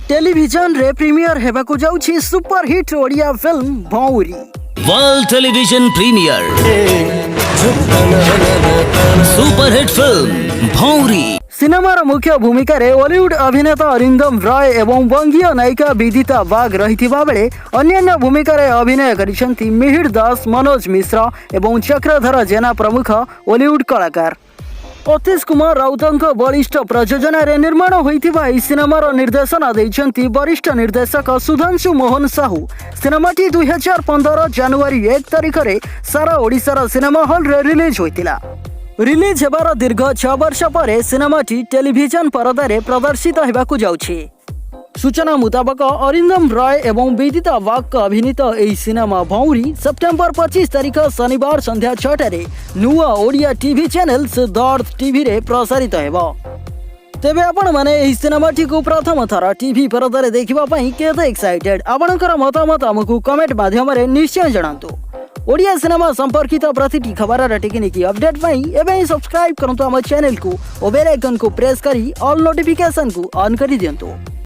Television रे premiere हेबाकु जाउछि superhit Odia film Bhauri. World television premiere superhit film Bhauri. सिनेमार मुख्य भूमिका रे बॉलीवुड अभिनेता अरिंदम रॉय एवं वंगीय नायिका बिदिता बाग रहिथिबा बेले अन्यान्य भूमिका रे अभिनय करिसेंती मिहिर दास, मनोज मिश्र एवं चक्रधर जेना प्रमुख बॉलीवुड कलाकार। अतीश कुमार राउतंक बलिष्ठ प्रयोजन रे निर्माण होइथिबा ई सिनेमार निर्देशन दैछंती वरिष्ठ निर्देशक सुधांशु मोहन साहू। सिनेमाटी 2015 जनवरी 1 तारिख रे सारा ओडिशार सिनेमा हॉल रे रिलीज होइतिला। रिलीज हेबार दीर्घ 6 वर्ष पर सिनेमाटी टेलीविजन परदा प्रदर्शित होगाकू जाउछि। सूचना मुताबक अरिंदम रॉय एवं बिदिता बाग अभिनीत यह सिनेमा भौरी सेप्टेम्बर 25 तारिख शनिवार संध्या 6 नुआ Odia TV channel Siddharth TV रे प्रसारित हेबो। तेबे आपण माने एही सिनेमाटी को प्रथम थर टीवी परदा रे देखिबा पई केते एक्साइटेड आपणकर मतामत हमकु कमेंट माध्यम रे निश्चय जणांतु। ओडिया सिनेमा संपर्कित प्रतिटी खबर टेक्निकी अपडेट पई एबे सब्सक्राइब करंतु हम चैनल को और बेल आइकन को प्रेस करी ऑल नोटिफिकेशन को ऑन करी दियंतु।